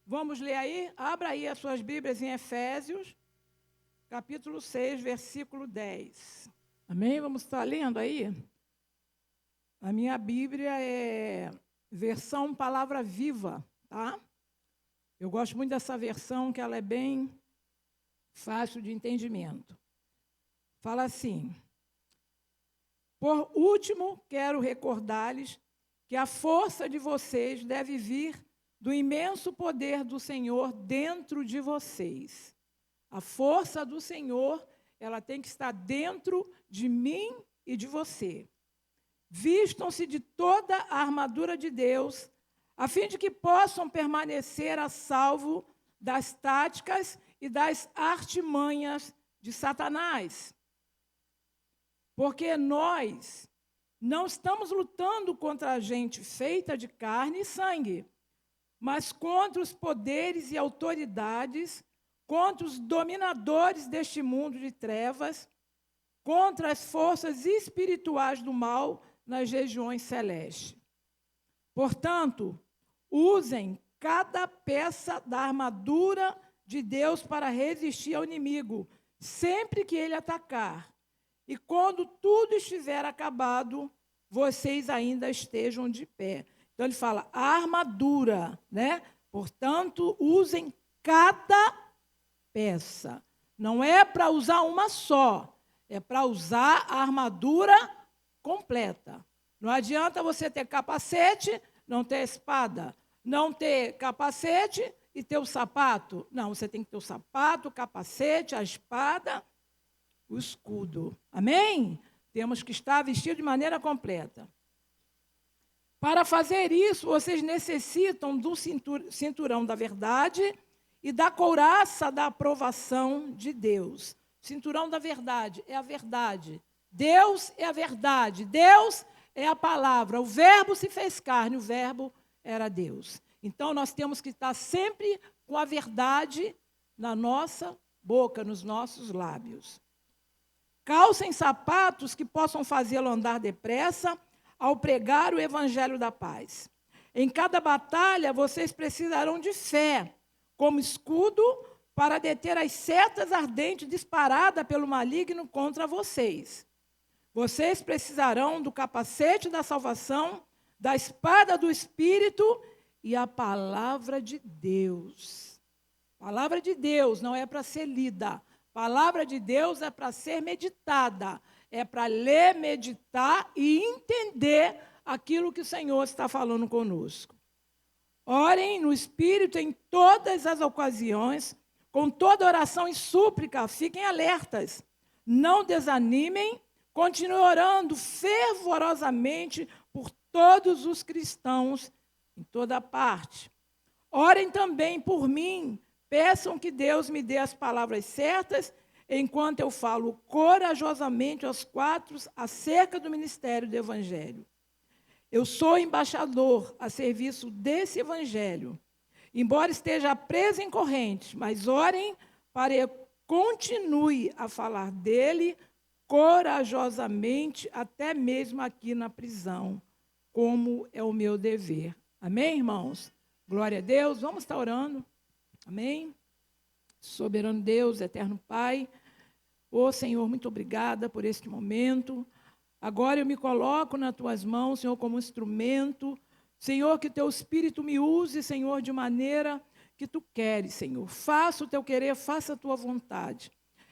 Vamos ler aí? Abra aí as suas Bíblias em Efésios, capítulo 6, versículo 10. Amém? Vamos estar lendo aí? A minha Bíblia é versão Palavra Viva, tá? Eu gosto muito dessa versão, que ela é bem fácil de entendimento. Fala assim: por último, quero recordar-lhes que a força de vocês deve vir do imenso poder do Senhor dentro de vocês. A força do Senhor, ela tem que estar dentro de mim e de você. Vistam-se de toda a armadura de Deus, a fim de que possam permanecer a salvo das táticas e das artimanhas de Satanás. Porque nós não estamos lutando contra a gente feita de carne e sangue, mas contra os poderes e autoridades, contra os dominadores deste mundo de trevas, contra as forças espirituais do mal nas regiões celestes. Portanto, usem cada peça da armadura de Deus para resistir ao inimigo, sempre que ele atacar. E quando tudo estiver acabado, vocês ainda estejam de pé. Então, ele fala, a armadura, né? Portanto, usem cada peça. Não é para usar uma só, é para usar a armadura completa. Não adianta você ter capacete, não ter espada. Não ter capacete e ter o sapato. Não, você tem que ter o sapato, o capacete, a espada, o escudo. Amém? Temos que estar vestidos de maneira completa. Para fazer isso, vocês necessitam do cinturão da verdade e da couraça da aprovação de Deus. Cinturão da verdade é a verdade. Deus é a verdade. Deus é a palavra. O verbo se fez carne, o verbo era Deus. Então, nós temos que estar sempre com a verdade na nossa boca, nos nossos lábios. Calcem sapatos que possam fazê-lo andar depressa ao pregar o evangelho da paz. Em cada batalha, vocês precisarão de fé, como escudo para deter as setas ardentes disparadas pelo maligno contra vocês. Vocês precisarão do capacete da salvação, da espada do Espírito e a palavra de Deus. Palavra de Deus não é para ser lida. Palavra de Deus é para ser meditada. É para ler, meditar e entender aquilo que o Senhor está falando conosco. Orem no Espírito em todas as ocasiões, com toda oração e súplica, fiquem alertas. Não desanimem, continuem orando fervorosamente por todos os cristãos em toda parte. Orem também por mim, peçam que Deus me dê as palavras certas, enquanto eu falo corajosamente aos quatro acerca do ministério do Evangelho. Eu sou embaixador a serviço desse Evangelho, embora esteja preso em correntes, mas orem para que eu continue a falar dele corajosamente, até mesmo aqui na prisão, como é o meu dever. Amém, irmãos? Glória a Deus. Vamos estar orando. Amém? Soberano Deus, eterno Pai, ô Senhor, muito obrigada por este momento. Agora eu me coloco nas tuas mãos, Senhor, como instrumento. Senhor, que teu Espírito me use, Senhor, de maneira que tu queres, Senhor. Faça o teu querer, faça a tua vontade.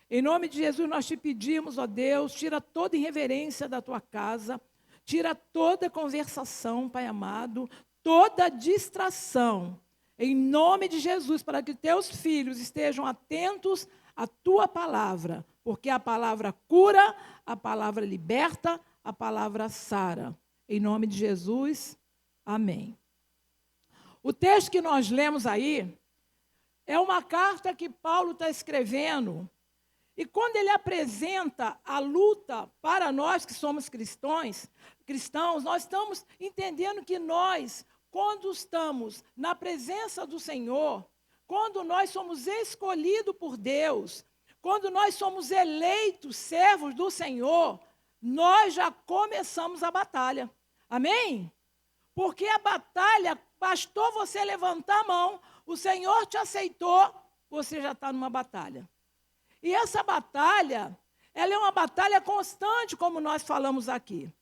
Em nome de Jesus nós te pedimos, ó Deus, tira toda irreverência da tua casa, tira toda conversação, Pai amado, toda distração. Em nome de Jesus, para que teus filhos estejam atentos à tua palavra, porque a palavra cura, a palavra liberta, a palavra sara. Em nome de Jesus, amém. O texto que nós lemos aí é uma carta que Paulo está escrevendo, e quando ele apresenta a luta para nós que somos cristãos, nós estamos entendendo que nós, quando estamos na presença do Senhor, quando nós somos escolhidos por Deus, quando nós somos eleitos servos do Senhor, nós já começamos a batalha. Amém? Porque a batalha, bastou você levantar a mão, o Senhor te aceitou, você já está numa batalha. E essa batalha, ela é uma batalha constante, como nós falamos aqui.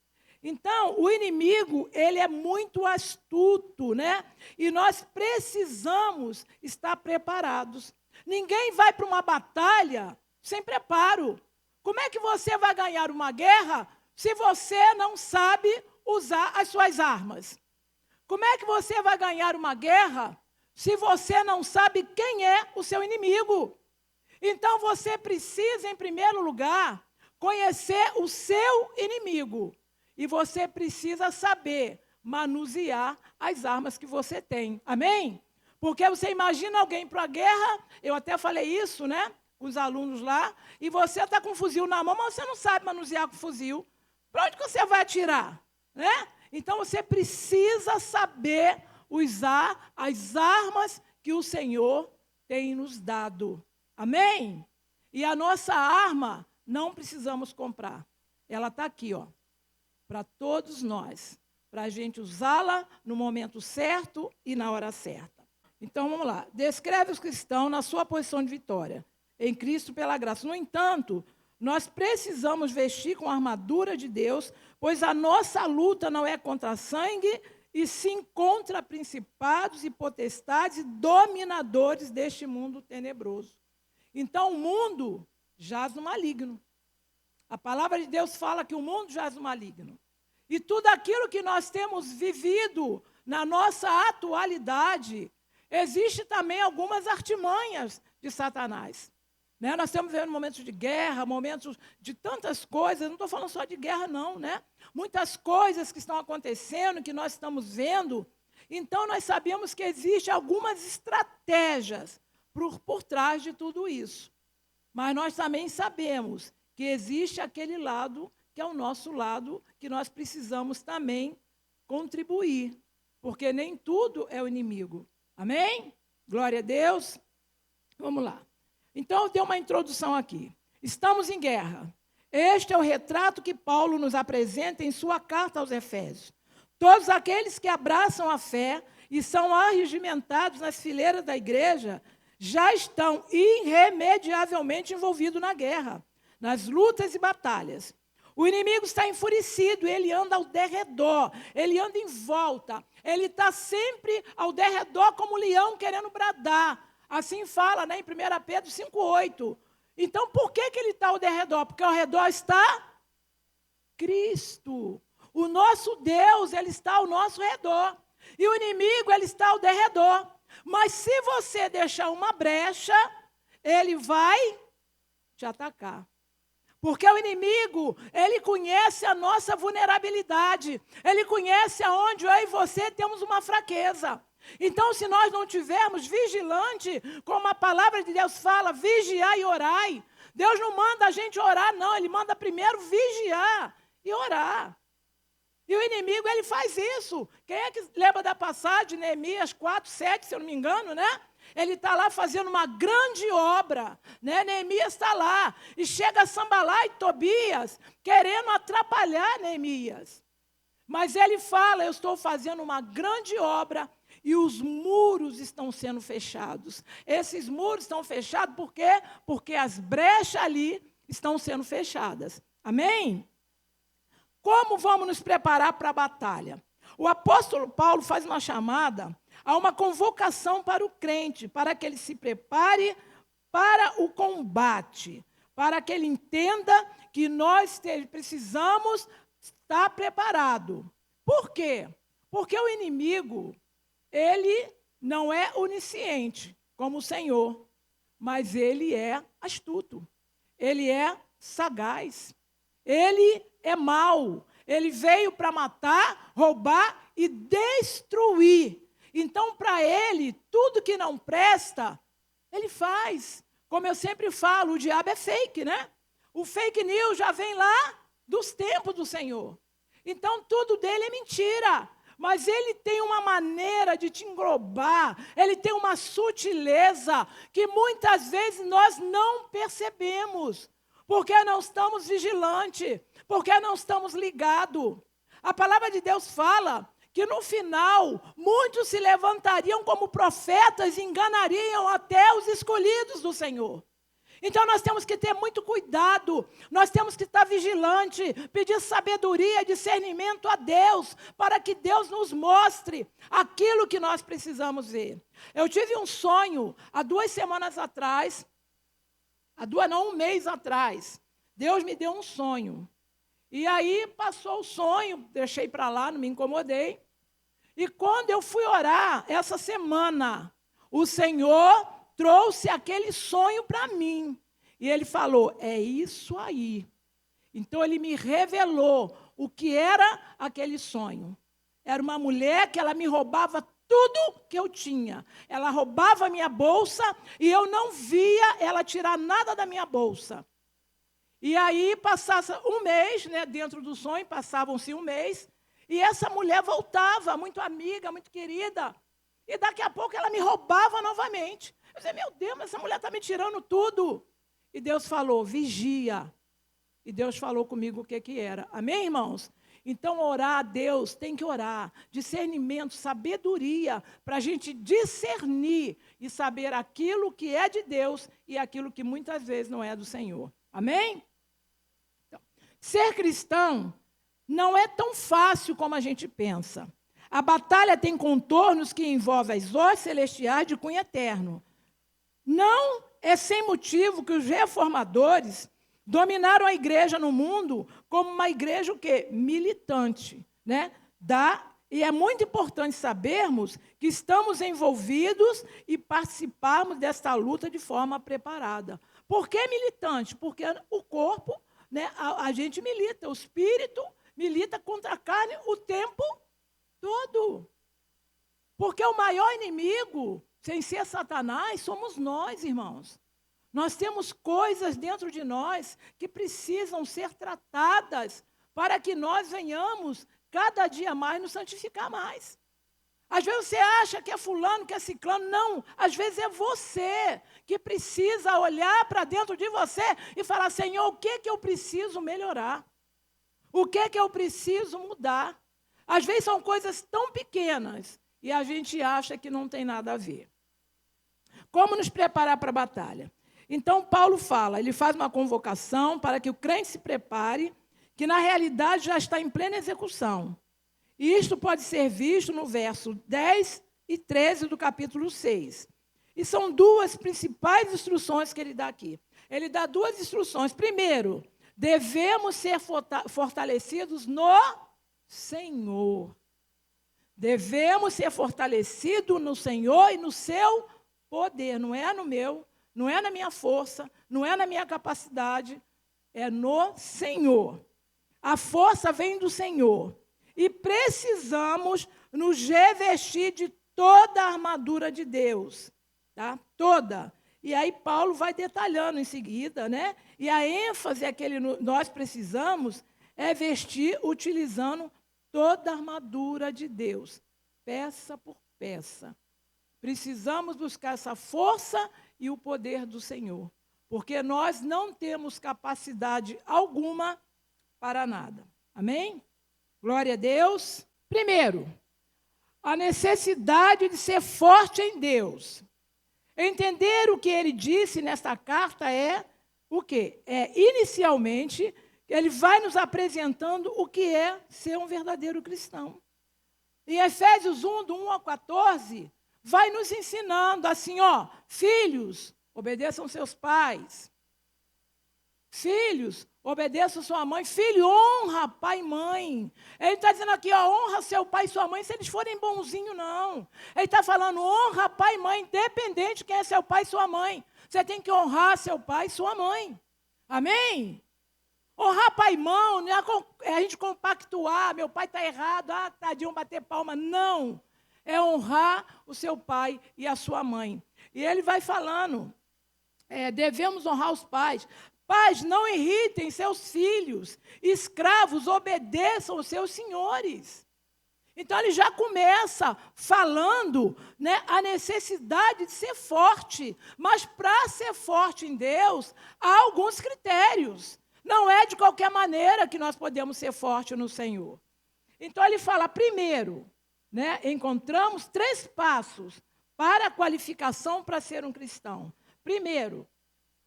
Então, o inimigo, ele é muito astuto, né? E nós precisamos estar preparados. Ninguém vai para uma batalha sem preparo. Como é que você vai ganhar uma guerra se você não sabe usar as suas armas? Como é que você vai ganhar uma guerra se você não sabe quem é o seu inimigo? Então, você precisa, em primeiro lugar, conhecer o seu inimigo. E você precisa saber manusear as armas que você tem. Amém? Porque você imagina alguém para a guerra, eu até falei isso, né, com os alunos lá, e você está com um fuzil na mão, mas você não sabe manusear com o fuzil. Para onde que você vai atirar? Né? Então, você precisa saber usar as armas que o Senhor tem nos dado. Amém? E a nossa arma, não precisamos comprar. Ela está aqui, ó. Para todos nós, para a gente usá-la no momento certo e na hora certa. Então, vamos lá. Descreve os cristãos na sua posição de vitória, em Cristo pela graça. No entanto, nós precisamos vestir com a armadura de Deus, pois a nossa luta não é contra sangue, e sim contra principados e potestades e dominadores deste mundo tenebroso. Então, o mundo jaz no maligno. A palavra de Deus fala que o mundo jaz no maligno. E tudo aquilo que nós temos vivido na nossa atualidade, existe também algumas artimanhas de Satanás. Né? Nós estamos vivendo momentos de guerra, momentos de tantas coisas, não estou falando só de guerra não, né? Muitas coisas que estão acontecendo, que nós estamos vendo. Então, nós sabemos que existem algumas estratégias por trás de tudo isso. Mas nós também sabemos que existe aquele lado, que é o nosso lado, que nós precisamos também contribuir, porque nem tudo é o inimigo. Amém? Glória a Deus. Vamos lá. Então, eu tenho uma introdução aqui. Estamos em guerra. Este é o retrato que Paulo nos apresenta em sua carta aos Efésios. Todos aqueles que abraçam a fé e são arregimentados nas fileiras da igreja já estão irremediavelmente envolvidos na guerra, nas lutas e batalhas. O inimigo está enfurecido, ele anda ao derredor, ele anda em volta, ele está sempre ao derredor como um leão querendo bradar. Assim fala, né, em 1 Pedro 5,8. Então, por que ele está ao derredor? Porque ao redor está Cristo. O nosso Deus, ele está ao nosso redor. E o inimigo, ele está ao derredor. Mas se você deixar uma brecha, ele vai te atacar. Porque o inimigo, ele conhece a nossa vulnerabilidade. Ele conhece aonde eu e você temos uma fraqueza. Então, se nós não tivermos vigilante, como a palavra de Deus fala, vigiar e orai. Deus não manda a gente orar, não. Ele manda primeiro vigiar e orar. E o inimigo, ele faz isso. Quem é que lembra da passagem de Neemias 4, 7, se eu não me engano, né? Ele está lá fazendo uma grande obra, né? Neemias está lá, e chega Sambalá e Tobias, querendo atrapalhar Neemias. Mas ele fala, eu estou fazendo uma grande obra, e os muros estão sendo fechados. Esses muros estão fechados por quê? Porque as brechas ali estão sendo fechadas. Amém? Como vamos nos preparar para a batalha? O apóstolo Paulo faz uma chamada a uma convocação para o crente, para que ele se prepare para o combate, para que ele entenda que nós precisamos estar preparados. Por quê? Porque o inimigo, ele não é onisciente, como o Senhor, mas ele é astuto, ele é sagaz, ele é mau, ele veio para matar, roubar e destruir. Então, para ele, tudo que não presta, ele faz. Como eu sempre falo, o diabo é fake, né? O fake news já vem lá dos tempos do Senhor. Então, tudo dele é mentira. Mas ele tem uma maneira de te englobar, ele tem uma sutileza que muitas vezes nós não percebemos, porque não estamos vigilantes, porque não estamos ligados. A palavra de Deus fala que no final muitos se levantariam como profetas e enganariam até os escolhidos do Senhor. Então nós temos que ter muito cuidado, nós temos que estar vigilante, pedir sabedoria, discernimento a Deus, para que Deus nos mostre aquilo que nós precisamos ver. Eu tive um sonho há 2 semanas atrás, um mês atrás, Deus me deu um sonho. E aí passou o sonho, deixei para lá, não me incomodei. E quando eu fui orar essa semana, o Senhor trouxe aquele sonho para mim. E ele falou, é isso aí. Então ele me revelou o que era aquele sonho. Era uma mulher que ela me roubava tudo que eu tinha. Ela roubava a minha bolsa e eu não via ela tirar nada da minha bolsa. E aí passasse um mês, né, dentro do sonho, passavam-se um mês, e essa mulher voltava, muito amiga, muito querida. E daqui a pouco ela me roubava novamente. Eu disse, meu Deus, essa mulher está me tirando tudo. E Deus falou, vigia. E Deus falou comigo o que era. Amém, irmãos? Então, orar a Deus, tem que orar. Discernimento, sabedoria, para a gente discernir e saber aquilo que é de Deus e aquilo que muitas vezes não é do Senhor. Amém? Então, ser cristão não é tão fácil como a gente pensa. A batalha tem contornos que envolvem as hostes celestiais de cunho eterno. Não é sem motivo que os reformadores dominaram a igreja no mundo como uma igreja o quê? Militante, né? E é muito importante sabermos que estamos envolvidos e participarmos desta luta de forma preparada. Por que militante? Porque o corpo, né, a gente milita, o espírito milita contra a carne o tempo todo. Porque o maior inimigo, sem ser Satanás, somos nós, irmãos. Nós temos coisas dentro de nós que precisam ser tratadas para que nós venhamos cada dia mais nos santificar mais. Às vezes você acha que é fulano, que é ciclano. Não, às vezes é você que precisa olhar para dentro de você e falar, Senhor, o que eu preciso melhorar? O que eu preciso mudar? Às vezes são coisas tão pequenas e a gente acha que não tem nada a ver. Como nos preparar para a batalha? Então, Paulo fala, ele faz uma convocação para que o crente se prepare, que na realidade já está em plena execução. E isto pode ser visto no verso 10 e 13 do capítulo 6. E são 2 principais instruções que ele dá aqui. Ele dá 2 instruções. Primeiro, devemos ser fortalecidos no Senhor. Devemos ser fortalecidos no Senhor e no seu poder. Não é no meu, não é na minha força, não é na minha capacidade, é no Senhor. A força vem do Senhor. E precisamos nos revestir de toda a armadura de Deus. Tá? Toda. E aí Paulo vai detalhando em seguida, né? E a ênfase é que nós precisamos é vestir utilizando toda a armadura de Deus, peça por peça. Precisamos buscar essa força e o poder do Senhor, porque nós não temos capacidade alguma para nada. Amém? Glória a Deus. Primeiro, a necessidade de ser forte em Deus. Entender o que ele disse nesta carta é o quê? Inicialmente, ele vai nos apresentando o que é ser um verdadeiro cristão. Em Efésios 1, do 1 ao 14, vai nos ensinando assim, filhos, obedeçam seus pais. Filhos, obedeça sua mãe. Filho, honra pai e mãe. Ele está dizendo aqui, honra seu pai e sua mãe se eles forem bonzinhos, não. Ele está falando, honra pai e mãe, independente de quem é seu pai e sua mãe. Você tem que honrar seu pai e sua mãe. Amém? Honrar pai e mãe, não é a gente compactuar, meu pai está errado, tadinho, bater palma. Não. É honrar o seu pai e a sua mãe. E ele vai falando, devemos honrar os pais. Pais, não irritem seus filhos. Escravos, obedeçam os seus senhores. Então, ele já começa falando, né, a necessidade de ser forte. Mas, para ser forte em Deus, há alguns critérios. Não é de qualquer maneira que nós podemos ser fortes no Senhor. Então, ele fala, primeiro, né, encontramos 3 passos para a qualificação para ser um cristão. Primeiro,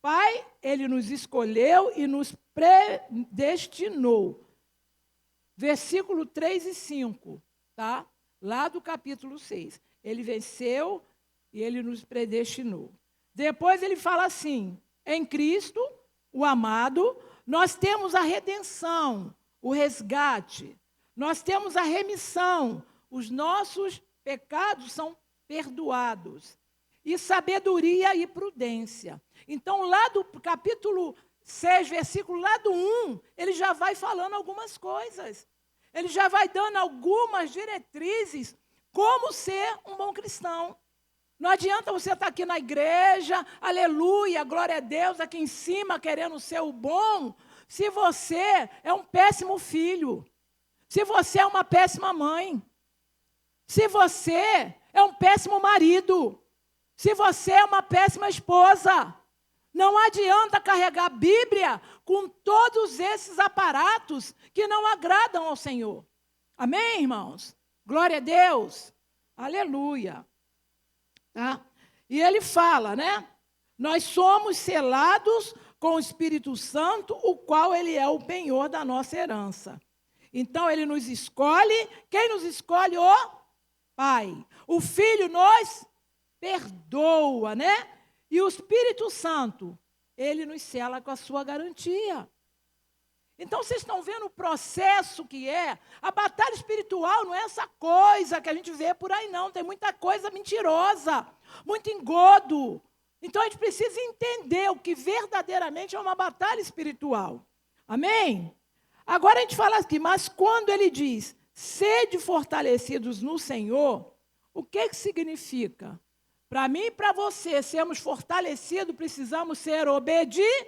Pai, Ele nos escolheu e nos predestinou. Versículo 3 e 5, tá? Lá do capítulo 6. Ele venceu e Ele nos predestinou. Depois ele fala assim, em Cristo, o amado, nós temos a redenção, o resgate. Nós temos a remissão, os nossos pecados são perdoados. E sabedoria e prudência. Então, lá do capítulo 6, versículo lá do 1, ele já vai falando algumas coisas. Ele já vai dando algumas diretrizes como ser um bom cristão. Não adianta você estar aqui na igreja, aleluia, glória a Deus, aqui em cima querendo ser o bom, se você é um péssimo filho, se você é uma péssima mãe, se você é um péssimo marido, se você é uma péssima esposa. Não adianta carregar a Bíblia com todos esses aparatos que não agradam ao Senhor. Amém, irmãos? Glória a Deus. Aleluia. Tá? E ele fala, né? Nós somos selados com o Espírito Santo, o qual ele é o penhor da nossa herança. Então, ele nos escolhe. Quem nos escolhe? O Pai. O Filho nos perdoa, né? E o Espírito Santo, ele nos sela com a sua garantia. Então, vocês estão vendo o processo que é? A batalha espiritual não é essa coisa que a gente vê por aí, não. Tem muita coisa mentirosa, muito engodo. Então, a gente precisa entender o que verdadeiramente é uma batalha espiritual. Amém? Agora a gente fala aqui, mas quando ele diz, sede fortalecidos no Senhor, o que significa? Para mim e para você sermos fortalecidos, precisamos ser obedientes.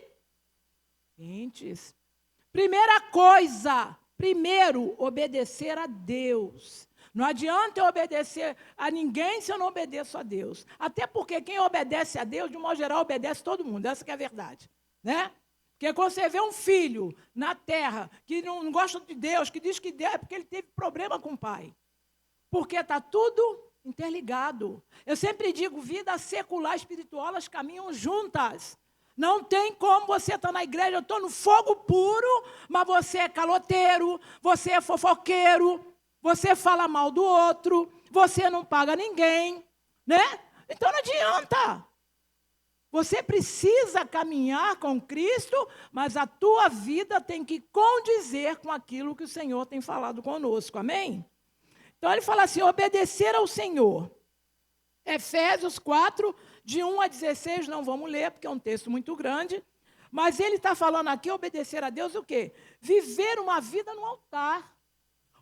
Primeira coisa, primeiro, obedecer a Deus. Não adianta eu obedecer a ninguém se eu não obedeço a Deus. Até porque quem obedece a Deus, de um modo geral, obedece todo mundo. Essa que é a verdade, né? Porque quando você vê um filho na terra que não gosta de Deus, que diz que Deus é porque ele teve problema com o pai. Porque está tudo interligado. Eu sempre digo, vida secular e espiritual, elas caminham juntas. Não tem como você estar na igreja, eu estou no fogo puro, mas você é caloteiro, você é fofoqueiro, você fala mal do outro, você não paga ninguém, né? Então não adianta. Você precisa caminhar com Cristo, mas a tua vida tem que condizer com aquilo que o Senhor tem falado conosco, amém? Então ele fala assim, obedecer ao Senhor. Efésios 4, de 1 a 16, não vamos ler, porque é um texto muito grande, mas ele está falando aqui, obedecer a Deus o quê? Viver uma vida no altar,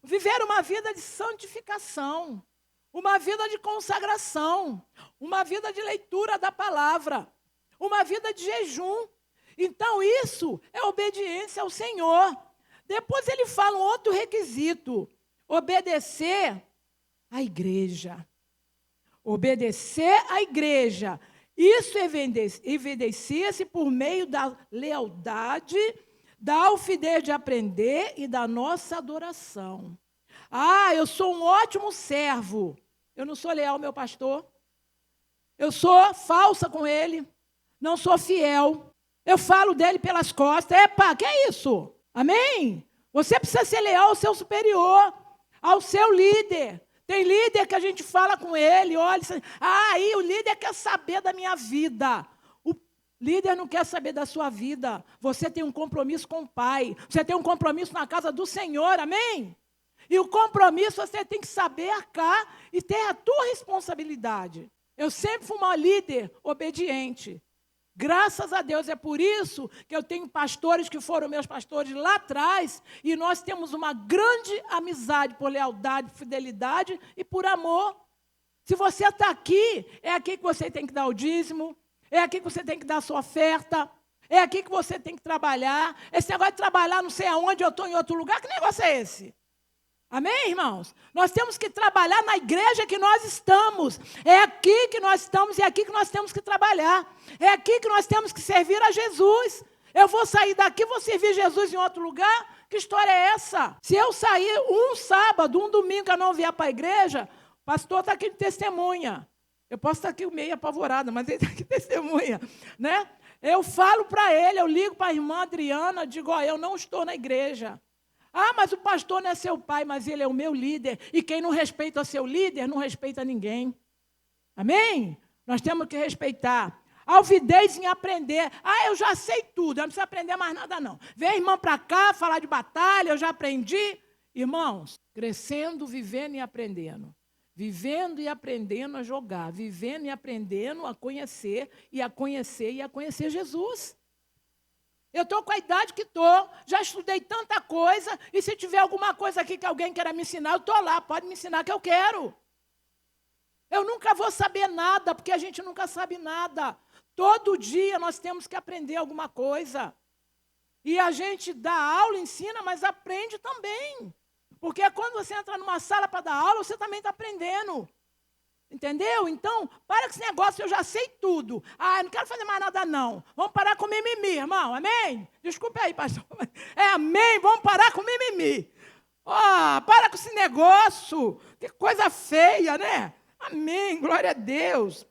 viver uma vida de santificação, uma vida de consagração, uma vida de leitura da palavra, uma vida de jejum. Então isso é obediência ao Senhor. Depois ele fala um outro requisito, obedecer à igreja. Obedecer à igreja. Isso evidencia-se por meio da lealdade, da alfidez de aprender e da nossa adoração. Ah, eu sou um ótimo servo. Eu não sou leal ao meu pastor. Eu sou falsa com ele. Não sou fiel. Eu falo dele pelas costas. Epa, que é isso? Amém? Você precisa ser leal ao seu superior, ao seu líder. Tem líder que a gente fala com ele, olha, aí o líder quer saber da minha vida. O líder não quer saber da sua vida. Você tem um compromisso com o Pai. Você tem um compromisso na casa do Senhor, amém? E o compromisso você tem que saber cá e ter a tua responsabilidade. Eu sempre fui uma líder obediente. Graças a Deus, é por isso que eu tenho pastores que foram meus pastores lá atrás, e nós temos uma grande amizade por lealdade, fidelidade e por amor. Se você está aqui, é aqui que você tem que dar o dízimo, é aqui que você tem que dar a sua oferta, é aqui que você tem que trabalhar. Esse negócio de trabalhar não sei aonde, eu estou em outro lugar, que negócio é esse? Amém, irmãos? Nós temos que trabalhar na igreja que nós estamos. É aqui que nós estamos e é aqui que nós temos que trabalhar. É aqui que nós temos que servir a Jesus. Eu vou sair daqui, vou servir Jesus em outro lugar? Que história é essa? Se eu sair um sábado, um domingo que eu não vier para a igreja, o pastor está aqui de testemunha. Eu posso estar aqui meio apavorada, mas ele está aqui de testemunha, né? Eu falo para ele, eu ligo para a irmã Adriana, digo, eu não estou na igreja. Ah, mas o pastor não é seu pai, mas ele é o meu líder. E quem não respeita seu líder, não respeita ninguém. Amém? Nós temos que respeitar. Alvidez em aprender. Ah, eu já sei tudo, eu não preciso aprender mais nada não. Vem a irmã para cá, falar de batalha, eu já aprendi. Irmãos, crescendo, vivendo e aprendendo. Vivendo e aprendendo a jogar. Vivendo e aprendendo a conhecer Jesus. Eu estou com a idade que estou, já estudei tanta coisa, e se tiver alguma coisa aqui que alguém queira me ensinar, eu estou lá, pode me ensinar que eu quero. Eu nunca vou saber nada, porque a gente nunca sabe nada. Todo dia nós temos que aprender alguma coisa. E a gente dá aula, ensina, mas aprende também. Porque quando você entra numa sala para dar aula, você também está aprendendo. Entendeu? Então, para com esse negócio, eu já sei tudo. Ah, eu não quero fazer mais nada, não. Vamos parar com mimimi, irmão. Amém? Desculpe aí, pastor. Amém? Vamos parar com mimimi. Para com esse negócio. Que coisa feia, né? Amém, glória a Deus.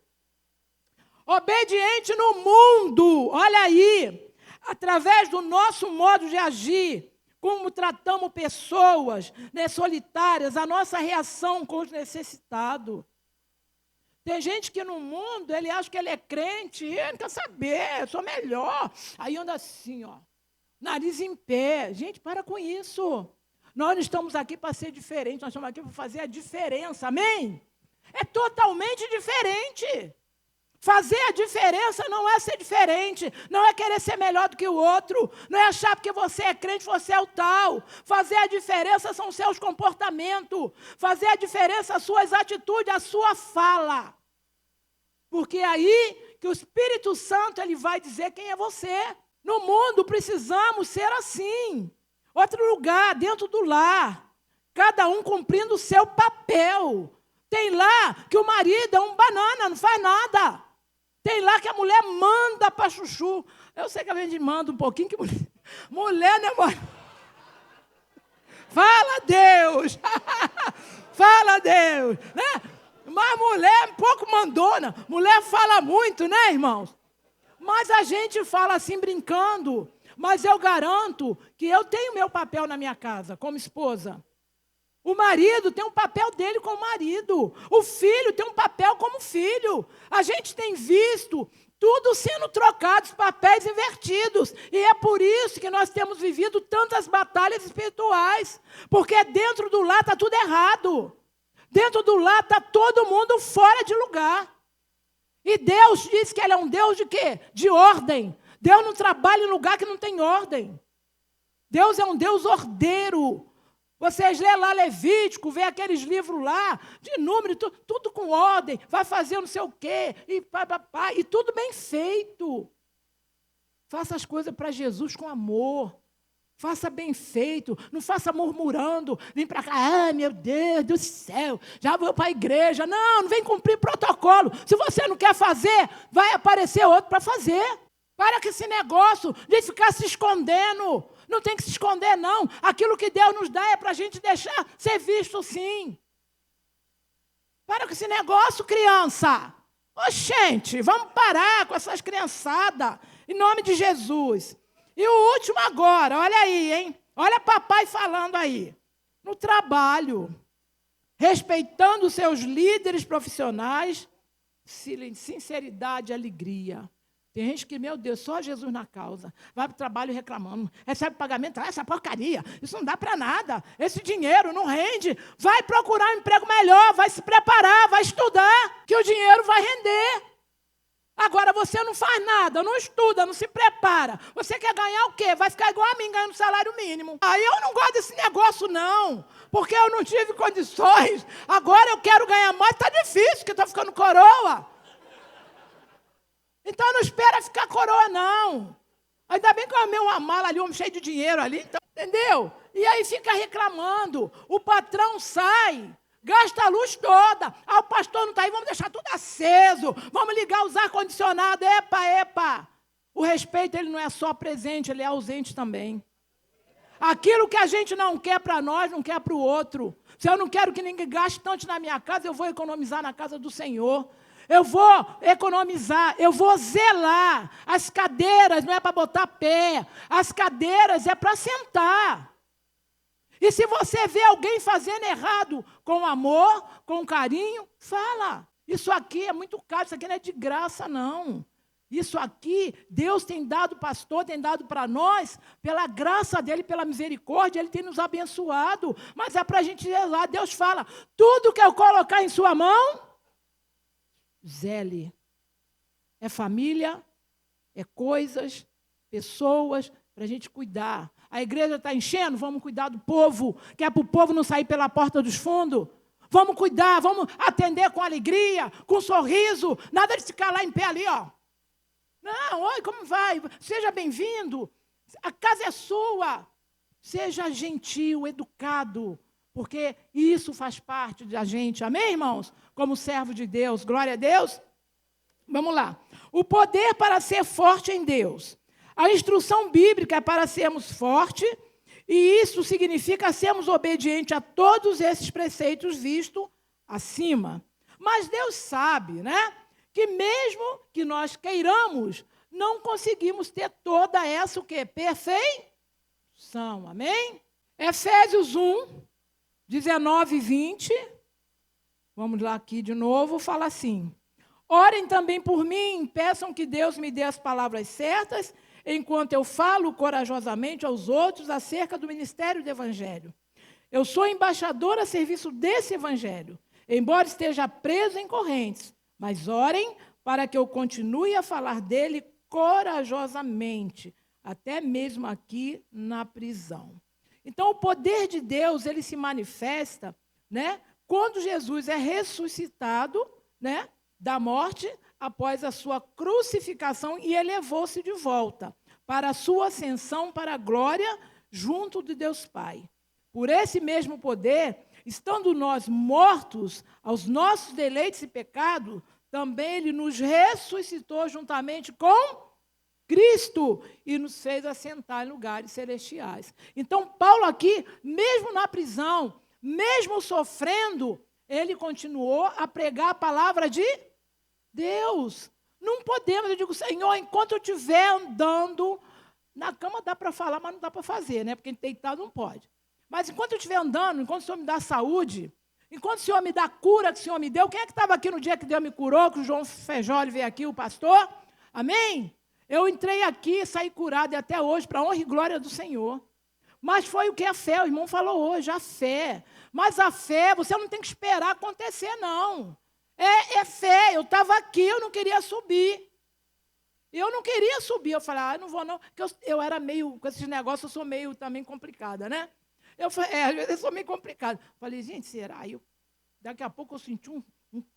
Obediente no mundo, olha aí, através do nosso modo de agir, como tratamos pessoas, né, solitárias, a nossa reação com os necessitados. Tem gente que no mundo, ele acha que ele é crente, ele não quer saber, eu sou melhor. Aí anda assim, nariz em pé. Gente, para com isso. Nós não estamos aqui para ser diferentes, nós estamos aqui para fazer a diferença, amém? É totalmente diferente. Fazer a diferença não é ser diferente, não é querer ser melhor do que o outro, não é achar porque você é crente, você é o tal. Fazer a diferença são os seus comportamentos, fazer a diferença as suas atitudes, a sua fala. Porque é aí que o Espírito Santo ele vai dizer quem é você. No mundo precisamos ser assim. Outro lugar, dentro do lar, cada um cumprindo o seu papel. Tem lá que o marido é um banana, não faz nada. Tem lá que a mulher manda para chuchu. Eu sei que a gente manda um pouquinho, que mulher, né, mano? Fala, Deus! Fala, Deus! Né? Mas mulher é um pouco mandona. Mulher fala muito, né, irmãos? Mas a gente fala assim brincando. Mas eu garanto que eu tenho meu papel na minha casa, como esposa. O marido tem um papel dele como marido. O filho tem um papel como filho. A gente tem visto tudo sendo trocado, os papéis invertidos. E é por isso que nós temos vivido tantas batalhas espirituais. Porque dentro do lar está tudo errado. Dentro do lar está todo mundo fora de lugar. E Deus diz que Ele é um Deus de quê? De ordem. Deus não trabalha em lugar que não tem ordem. Deus é um Deus ordeiro. Vocês lêem lá Levítico, vê aqueles livros lá, de número, tudo com ordem, vai fazer não sei o quê, e tudo bem feito. Faça as coisas para Jesus com amor. Faça bem feito, não faça murmurando, vem para cá, meu Deus do céu, já vou para a igreja. Não vem cumprir protocolo. Se você não quer fazer, vai aparecer outro para fazer. Para com esse negócio de ficar se escondendo. Não tem que se esconder, não. Aquilo que Deus nos dá é para a gente deixar ser visto, sim. Para com esse negócio, criança. Oxente, vamos parar com essas criançadas. Em nome de Jesus. E o último agora, olha aí, hein? Olha papai falando aí. No trabalho, respeitando os seus líderes profissionais, sinceridade e alegria. Tem gente que, meu Deus, só Jesus na causa. Vai para o trabalho reclamando. Recebe pagamento, essa porcaria. Isso não dá para nada. Esse dinheiro não rende. Vai procurar um emprego melhor, vai se preparar, vai estudar, que o dinheiro vai render. Agora você não faz nada, não estuda, não se prepara. Você quer ganhar o quê? Vai ficar igual a mim, ganhando salário mínimo. Aí eu não gosto desse negócio, não. Porque eu não tive condições. Agora eu quero ganhar mais, está difícil, porque estou ficando coroa. Então não espera ficar coroa, não. Ainda bem que eu amei uma mala ali, um cheio de dinheiro ali, então, entendeu? E aí fica reclamando. O patrão sai, gasta a luz toda. O pastor não está aí, vamos deixar tudo aceso. Vamos ligar os ar-condicionados. Epa. O respeito, ele não é só presente, ele é ausente também. Aquilo que a gente não quer para nós, não quer para o outro. Se eu não quero que ninguém gaste tanto na minha casa, eu vou economizar na casa do Senhor. Eu vou economizar, eu vou zelar. As cadeiras não é para botar pé, as cadeiras é para sentar. E se você vê alguém fazendo errado com amor, com carinho, fala. Isso aqui é muito caro, isso aqui não é de graça, não. Isso aqui, Deus tem dado, pastor, tem dado para nós, pela graça dele, pela misericórdia, ele tem nos abençoado. Mas é para a gente zelar. Deus fala, tudo que eu colocar em sua mão, zele. É família, é coisas, pessoas, para a gente cuidar. A igreja está enchendo, vamos cuidar do povo, que é para o povo não sair pela porta dos fundos. Vamos cuidar, vamos atender com alegria, com sorriso, nada de ficar lá em pé ali, ó. Não, oi, como vai? Seja bem-vindo, a casa é sua. Seja gentil, educado, porque isso faz parte da gente, amém, irmãos? Como servo de Deus, glória a Deus. Vamos lá. O poder para ser forte em Deus. A instrução bíblica é para sermos fortes, e isso significa sermos obedientes a todos esses preceitos vistos acima. Mas Deus sabe, né? Que mesmo que nós queiramos, não conseguimos ter toda essa o quê? Perfeição, amém? Efésios 1, 19 e 20, vamos lá aqui de novo, fala assim, orem também por mim, peçam que Deus me dê as palavras certas, enquanto eu falo corajosamente aos outros acerca do ministério do Evangelho. Eu sou embaixador a serviço desse Evangelho, embora esteja preso em correntes, mas orem para que eu continue a falar dele corajosamente, até mesmo aqui na prisão. Então, o poder de Deus, ele se manifesta, né, quando Jesus é ressuscitado, né, da morte, após a sua crucificação, e elevou-se de volta para a sua ascensão para a glória junto de Deus Pai. Por esse mesmo poder, estando nós mortos aos nossos deleites e pecados, também Ele nos ressuscitou juntamente com Cristo e nos fez assentar em lugares celestiais. Então, Paulo aqui, mesmo na prisão, mesmo sofrendo, ele continuou a pregar a palavra de Deus. Não podemos, eu digo, Senhor, enquanto eu estiver andando, na cama dá para falar, mas não dá para fazer, né? Porque deitado não pode. Mas enquanto eu estiver andando, enquanto o Senhor me dá saúde, enquanto o Senhor me dá cura que o Senhor me deu, quem é que estava aqui no dia que Deus me curou, que o João Fejoli veio aqui, o pastor? Amém? Eu entrei aqui, saí curado, e até hoje, para a honra e glória do Senhor. Mas foi o que a fé, o irmão falou hoje, a fé. Mas a fé, você não tem que esperar acontecer, não. É fé, eu estava aqui, eu não queria subir. Eu não queria subir, eu falei, não vou não, porque eu era meio, com esses negócios, eu sou meio também complicada, né? Às vezes eu sou meio complicada. Falei, gente, será? Daqui a pouco eu senti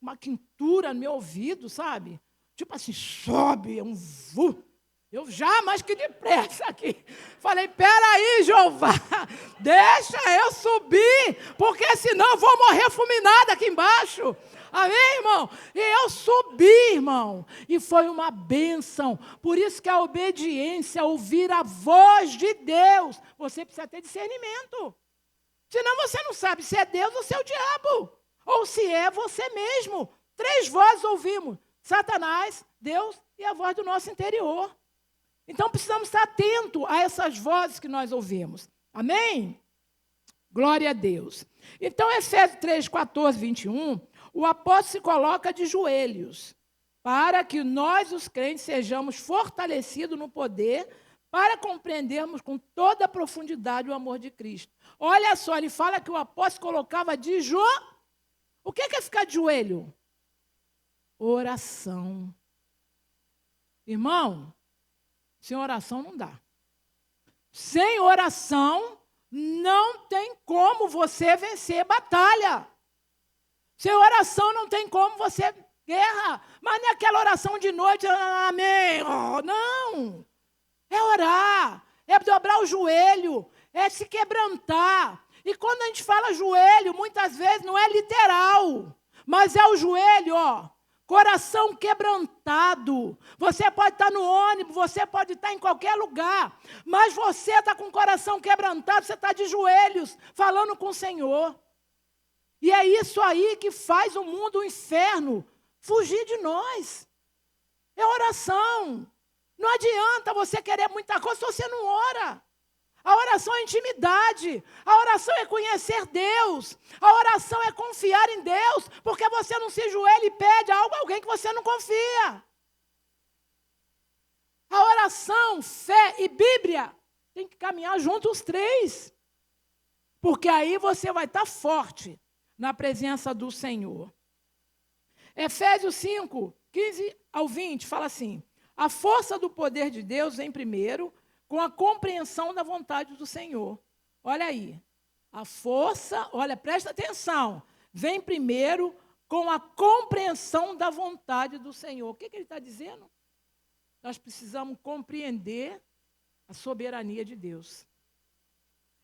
uma quentura no meu ouvido, sabe? Tipo assim, sobe, um vu. Eu já mais que depressa aqui. Falei, peraí, Jeová, deixa eu subir, porque senão eu vou morrer fulminada aqui embaixo. Amém, irmão? E eu subi, irmão, e foi uma bênção. Por isso que a obediência, ouvir a voz de Deus, você precisa ter discernimento. Senão você não sabe se é Deus ou se é o diabo, ou se é você mesmo. 3 vozes ouvimos, Satanás, Deus e a voz do nosso interior. Então, precisamos estar atentos a essas vozes que nós ouvimos. Amém? Glória a Deus. Então, Efésios 3, 14, 21, o apóstolo se coloca de joelhos, para que nós, os crentes, sejamos fortalecidos no poder, para compreendermos com toda a profundidade o amor de Cristo. Olha só, ele fala que o apóstolo colocava de joelho. O que é ficar de joelho? Oração. Irmão, sem oração não dá. Sem oração, não tem como você vencer batalha. Sem oração, não tem como você guerra. Mas não é aquela oração de noite, amém. Oh, não. É orar, é dobrar o joelho, é se quebrantar. E quando a gente fala joelho, muitas vezes não é literal, mas é o joelho, ó, Coração quebrantado. Você pode estar no ônibus, você pode estar em qualquer lugar, mas você está com o coração quebrantado, você está de joelhos, falando com o Senhor. E é isso aí que faz o mundo, o inferno, fugir de nós. É oração. Não adianta você querer muita coisa se você não ora. A oração é intimidade, a oração é conhecer Deus, a oração é confiar em Deus, porque você não se ajoelha e pede algo a alguém que você não confia. A oração, fé e Bíblia tem que caminhar juntos os três, porque aí você vai estar forte na presença do Senhor. Efésios 5, 15 ao 20, fala assim: a força do poder de Deus vem primeiro com a compreensão da vontade do Senhor. Olha aí, a força, olha, presta atenção, vem primeiro com a compreensão da vontade do Senhor. O que ele está dizendo? Nós precisamos compreender a soberania de Deus.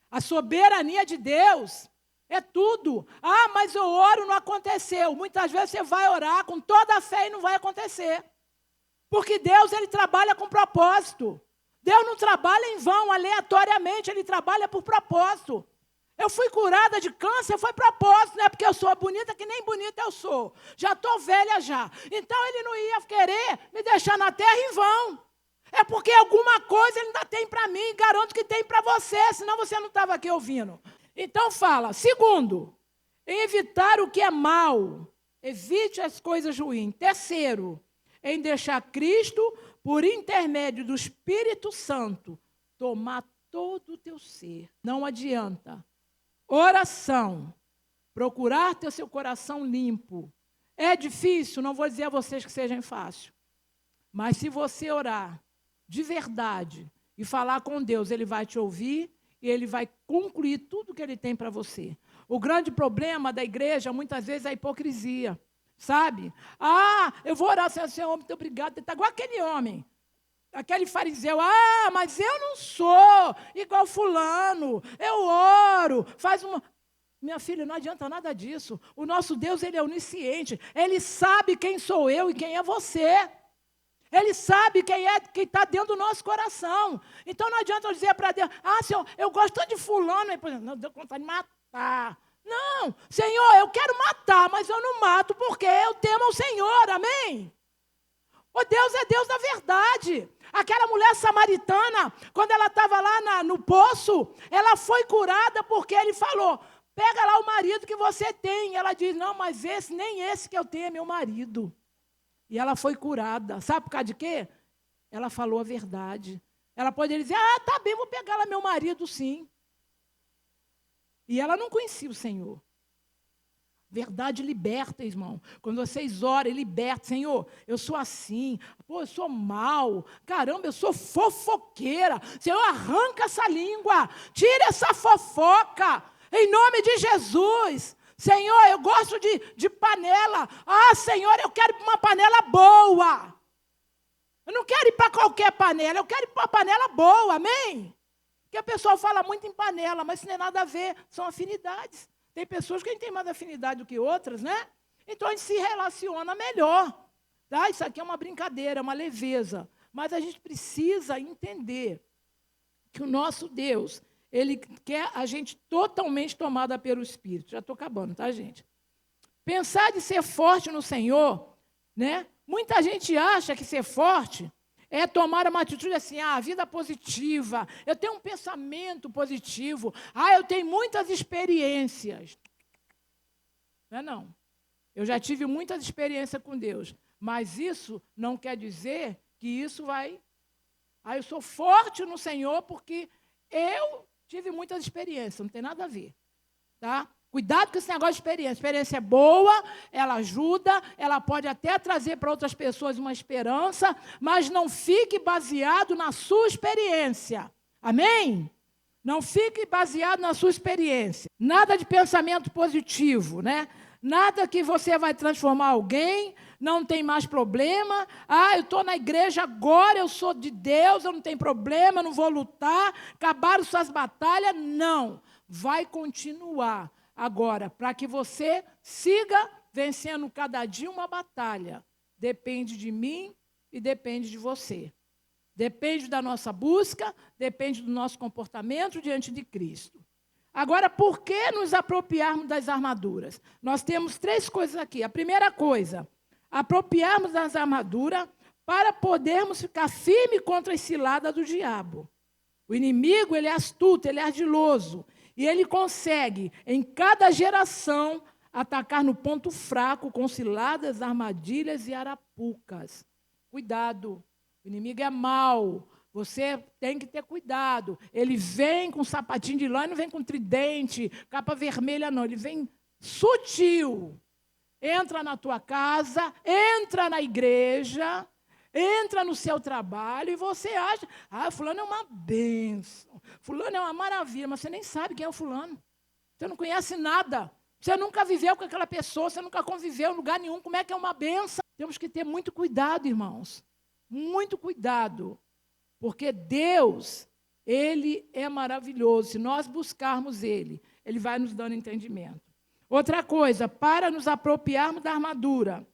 A soberania de Deus é tudo. Ah, mas eu oro, não aconteceu. Muitas vezes você vai orar com toda a fé e não vai acontecer. Porque Deus, ele trabalha com propósito. Deus não trabalha em vão, aleatoriamente, ele trabalha por propósito. Eu fui curada de câncer, foi propósito, não é porque eu sou bonita, que nem bonita eu sou. Já estou velha já. Então ele não ia querer me deixar na terra em vão. É porque alguma coisa ele ainda tem para mim, garanto que tem para você, senão você não estava aqui ouvindo. Então fala, segundo, em evitar o que é mal, evite as coisas ruins. Terceiro, em deixar Cristo, por intermédio do Espírito Santo, tomar todo o teu ser. Não adianta. Oração. Procurar ter seu coração limpo. É difícil, não vou dizer a vocês que seja fácil. Mas se você orar de verdade e falar com Deus, ele vai te ouvir e ele vai concluir tudo que ele tem para você. O grande problema da igreja, muitas vezes, é a hipocrisia. Sabe? Ah, eu vou orar, Senhor, muito obrigado. Está igual aquele homem, aquele fariseu. Ah, mas eu não sou igual fulano. Eu oro, faz uma... Minha filha, não adianta nada disso. O nosso Deus, ele é onisciente. Ele sabe quem sou eu e quem é você. Ele sabe quem está dentro do nosso coração. Então não adianta eu dizer para Deus, ah, Senhor, eu gosto tanto de fulano. Não, Deus vontade de matar. Não, Senhor, eu quero matar, mas eu não mato porque eu temo ao Senhor, amém? O Deus é Deus da verdade. Aquela mulher samaritana, quando ela estava lá no poço, ela foi curada porque ele falou, pega lá o marido que você tem. E ela diz, não, mas nem esse que eu tenho é meu marido. E ela foi curada. Sabe por causa de quê? Ela falou a verdade. Ela poderia dizer, ah, tá bem, vou pegar lá meu marido, sim. E ela não conhecia o Senhor. Verdade liberta, irmão. Quando vocês oram, liberta. Senhor, eu sou assim. Pô, eu sou mal. Caramba, eu sou fofoqueira. Senhor, arranca essa língua. Tira essa fofoca. Em nome de Jesus. Senhor, eu gosto de panela. Ah, Senhor, eu quero uma panela boa. Eu não quero ir para qualquer panela. Eu quero ir para uma panela boa, amém? Porque o pessoal fala muito em panela, mas isso não tem nada a ver, são afinidades. Tem pessoas que têm mais afinidade do que outras, né? Então a gente se relaciona melhor. Tá? Isso aqui é uma brincadeira, uma leveza. Mas a gente precisa entender que o nosso Deus, ele quer a gente totalmente tomada pelo Espírito. Já estou acabando, tá, gente? Pensar de ser forte no Senhor, né? Muita gente acha que ser forte é tomar uma atitude assim, vida positiva, eu tenho um pensamento positivo, eu tenho muitas experiências. Não é não. Eu já tive muitas experiências com Deus, mas isso não quer dizer que isso vai... eu sou forte no Senhor porque eu tive muitas experiências, não tem nada a ver. Tá? Cuidado com esse negócio de experiência. Experiência é boa, ela ajuda, ela pode até trazer para outras pessoas uma esperança, mas não fique baseado na sua experiência. Amém? Não fique baseado na sua experiência. Nada de pensamento positivo, né? Nada que você vai transformar alguém, não tem mais problema. Eu estou na igreja agora, eu sou de Deus, eu não tenho problema, eu não vou lutar, acabaram suas batalhas. Não, vai continuar. Agora, para que você siga vencendo cada dia uma batalha, depende de mim e depende de você. Depende da nossa busca, depende do nosso comportamento diante de Cristo. Agora, por que nos apropriarmos das armaduras? Nós temos 3 coisas aqui. A primeira coisa, apropriarmos das armaduras para podermos ficar firmes contra as ciladas do diabo. O inimigo, ele é astuto, ele é ardiloso. E ele consegue, em cada geração, atacar no ponto fraco com ciladas, armadilhas e arapucas. Cuidado, o inimigo é mau. Você tem que ter cuidado. Ele vem com sapatinho de lã, não vem com tridente, capa vermelha, não. Ele vem sutil. Entra na tua casa, entra na igreja, entra no seu trabalho e você acha, fulano é uma bênção, fulano é uma maravilha, mas você nem sabe quem é o fulano. Você não conhece nada. Você nunca viveu com aquela pessoa, você nunca conviveu em lugar nenhum. Como é que é uma bênção? Temos que ter muito cuidado, irmãos. Muito cuidado. Porque Deus, Ele é maravilhoso. Se nós buscarmos Ele, Ele vai nos dando entendimento. Outra coisa, para nos apropriarmos da armadura.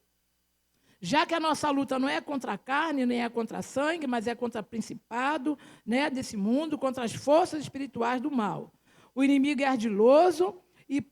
Já que a nossa luta não é contra a carne, nem é contra a sangue, mas é contra o principado, né, desse mundo, contra as forças espirituais do mal. O inimigo é ardiloso e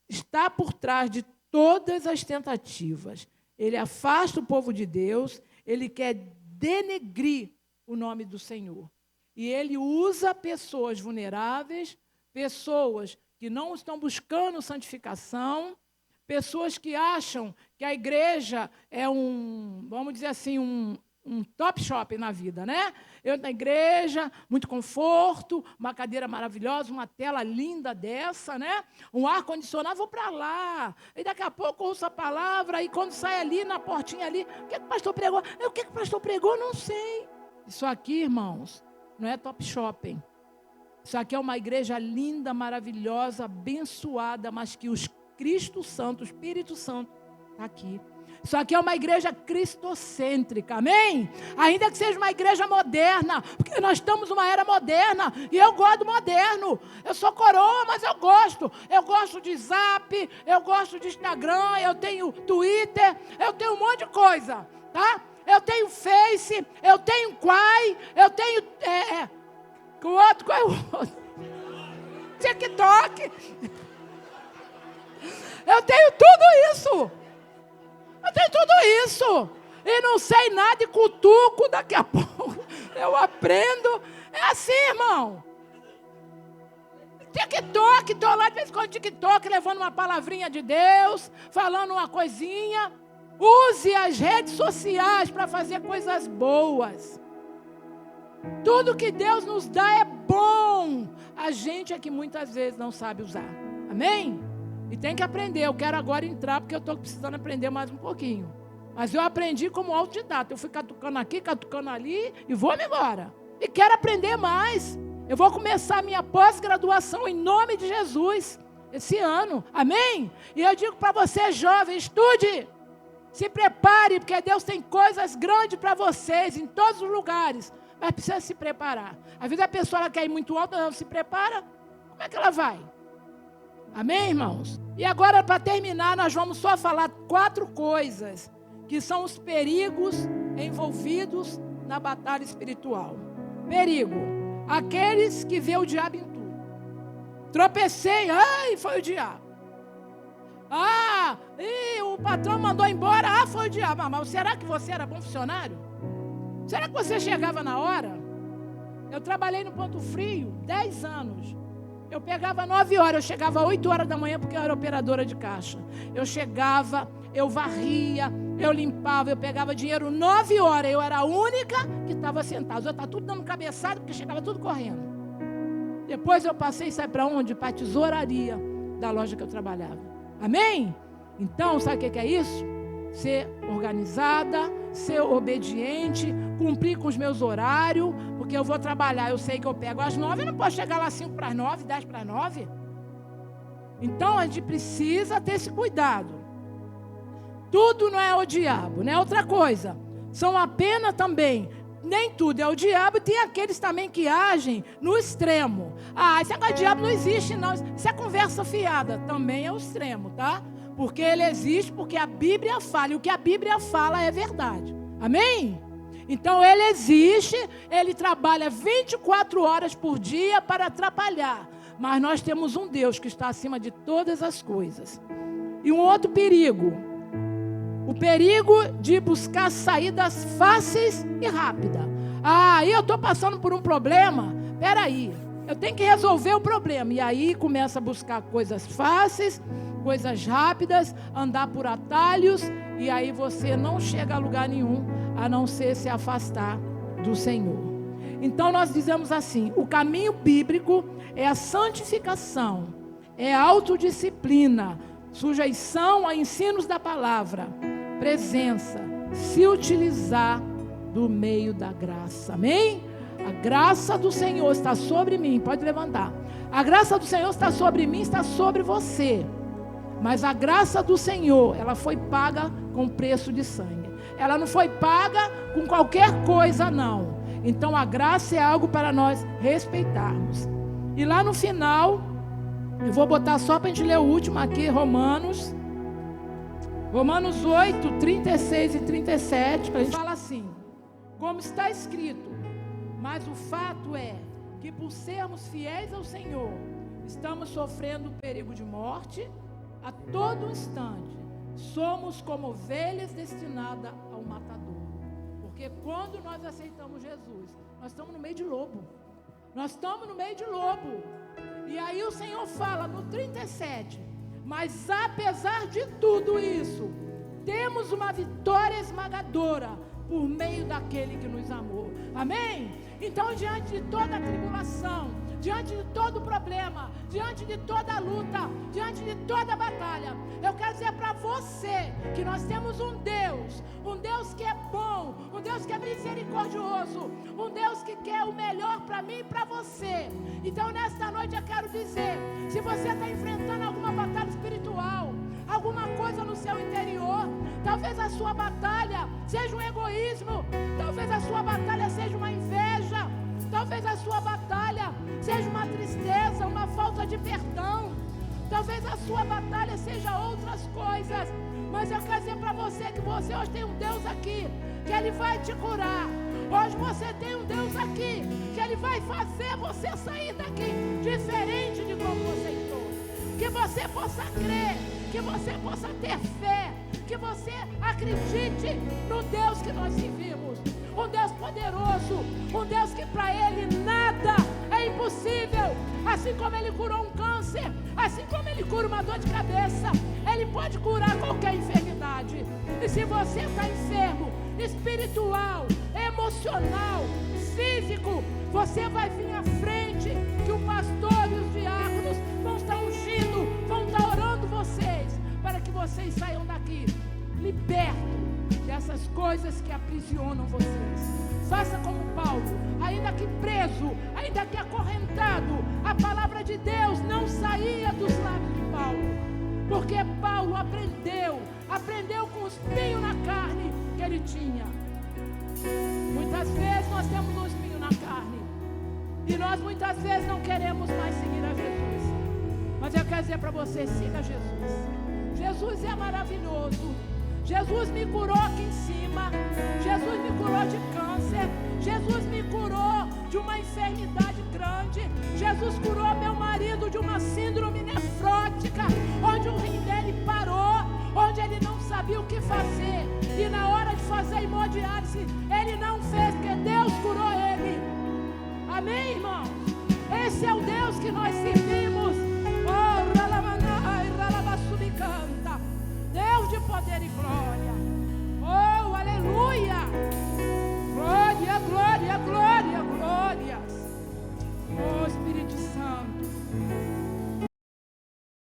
está por trás de todas as tentativas. Ele afasta o povo de Deus, ele quer denegrir o nome do Senhor. E ele usa pessoas vulneráveis, pessoas que não estão buscando santificação, pessoas que acham que a igreja é vamos dizer assim, um top shopping na vida, né? Eu na igreja, muito conforto, uma cadeira maravilhosa, uma tela linda dessa, né? Um ar-condicionado, vou para lá. E daqui a pouco ouço a palavra, e quando sai ali, na portinha ali, o que o pastor pregou? O que o pastor pregou? Não sei. Isso aqui, irmãos, não é top shopping. Isso aqui é uma igreja linda, maravilhosa, abençoada, mas que os Cristo Santo, o Espírito Santo, está aqui. Isso aqui é uma igreja cristocêntrica, amém? Ainda que seja uma igreja moderna, porque nós estamos numa era moderna, e eu gosto do moderno. Eu sou coroa, mas eu gosto. Eu gosto de Zap, eu gosto de Instagram, eu tenho Twitter, eu tenho um monte de coisa, tá? Eu tenho Face, eu tenho Quai, eu tenho... Qual é o outro? TikTok. Eu tenho tudo isso. Eu tenho tudo isso. E não sei nada e cutuco, daqui a pouco eu aprendo. É assim, irmão. TikTok, estou lá de vez em quando no TikTok, levando uma palavrinha de Deus, falando uma coisinha. Use as redes sociais para fazer coisas boas. Tudo que Deus nos dá é bom. A gente é que muitas vezes não sabe usar. Amém? E tem que aprender. Eu quero agora entrar, porque eu estou precisando aprender mais um pouquinho. Mas eu aprendi como autodidata. Eu fui catucando aqui, catucando ali, e vou-me embora. E quero aprender mais. Eu vou começar a minha pós-graduação em nome de Jesus, esse ano. Amém? E eu digo para você, jovem, estude. Se prepare, porque Deus tem coisas grandes para vocês, em todos os lugares. Mas precisa se preparar. Às vezes a pessoa ela quer ir muito alto, ela não se prepara. Como é que ela vai? Amém, irmãos? E agora, para terminar, nós vamos só falar 4 coisas que são os perigos envolvidos na batalha espiritual. Perigo. Aqueles que vê o diabo em tudo. Tropecei, ai, foi o diabo. O patrão mandou embora, foi o diabo. Mas será que você era bom funcionário? Será que você chegava na hora? Eu trabalhei no Ponto Frio 10 anos. Eu pegava 9 horas, eu chegava 8 horas da manhã porque eu era operadora de caixa. Eu chegava, eu varria, eu limpava, eu pegava dinheiro 9 horas. Eu era a única que estava sentada. Eu estava tudo dando cabeçada porque chegava tudo correndo. Depois eu passei, sabe para onde? Para a tesouraria da loja que eu trabalhava. Amém? Então, sabe o que é isso? Ser organizada, ser obediente, cumprir com os meus horários, porque eu vou trabalhar, eu sei que eu pego às 9, eu não posso chegar lá 5 para as 9, 10 para as 9. Então, a gente precisa ter esse cuidado. Tudo não é o diabo, né? Outra coisa, são apenas também, nem tudo é o diabo, tem aqueles também que agem no extremo. Esse negócio de diabo não existe, não. Isso é conversa fiada, também é o extremo, tá? Porque ele existe, porque a Bíblia fala. E o que a Bíblia fala é verdade. Amém? Então ele existe, ele trabalha 24 horas por dia para atrapalhar. Mas nós temos um Deus que está acima de todas as coisas. E um outro perigo. O perigo de buscar saídas fáceis e rápidas. Aí eu estou passando por um problema. Peraí, eu tenho que resolver o problema. E aí começa a buscar coisas fáceis, coisas rápidas, andar por atalhos. E aí você não chega a lugar nenhum, a não ser se afastar do Senhor. Então nós dizemos assim, o caminho bíblico é a santificação, é a autodisciplina, sujeição a ensinos da palavra, presença, se utilizar do meio da graça. Amém? A graça do Senhor está sobre mim, pode levantar. A graça do Senhor está sobre mim, está sobre você. Mas a graça do Senhor, ela foi paga com preço de sangue. Ela não foi paga com qualquer coisa, não. Então a graça é algo para nós respeitarmos. E lá no final, eu vou botar só para a gente ler o último aqui, Romanos 8, 36 e 37, para a gente falar assim, como está escrito, mas o fato é que por sermos fiéis ao Senhor, estamos sofrendo perigo de morte a todo instante. Somos como ovelhas destinadas ao matador. Porque quando nós aceitamos Jesus, nós estamos no meio de lobo. Nós estamos no meio de lobo. E aí o Senhor fala no 37, mas apesar de tudo isso, temos uma vitória esmagadora por meio daquele que nos amou. Amém? Então, diante de toda a tribulação, diante de todo o problema, diante de toda a luta, diante de toda a batalha, eu quero dizer para você que nós temos um Deus que é bom, um Deus que é misericordioso, um Deus que quer o melhor para mim e para você. Então nesta noite eu quero dizer, se você está enfrentando alguma batalha espiritual, alguma coisa no seu interior, talvez a sua batalha seja um egoísmo, talvez a sua batalha seja uma inveja, talvez a sua batalha seja uma tristeza, uma falta de perdão, talvez a sua batalha seja outras coisas, mas eu quero dizer para você que você hoje tem um Deus aqui, que Ele vai te curar. Hoje você tem um Deus aqui, que Ele vai fazer você sair daqui diferente de como você entrou. Que você possa crer, que você possa ter fé, que você acredite no Deus que nós servimos. Um Deus poderoso, um Deus que para Ele nada é impossível. Assim como Ele curou um câncer, assim como Ele cura uma dor de cabeça, Ele pode curar qualquer enfermidade. E se você está enfermo, espiritual, emocional, físico, você vai vir à frente, que o pastor e os diáconos vão estar ungindo, vão estar orando vocês, para que vocês saiam daqui libertos dessas coisas que aprisionam vocês. Faça como Paulo, ainda que preso, ainda que acorrentado, a palavra de Deus não saía dos lábios de Paulo, porque Paulo aprendeu com o espinho na carne que ele tinha. Muitas vezes nós temos um espinho na carne e nós muitas vezes não queremos mais seguir a Jesus, mas eu quero dizer para você, siga Jesus. Jesus é maravilhoso. Jesus me curou aqui em cima, Jesus me curou de câncer, Jesus me curou de uma enfermidade grande, Jesus curou meu marido de uma síndrome nefrótica, onde o rim dele parou, onde ele não sabia o que fazer, e na hora de fazer a hemodiálise, ele não fez, porque Deus curou ele. Amém, irmãos? Esse é o Deus que nós servimos. Oh, Deus de poder e glória.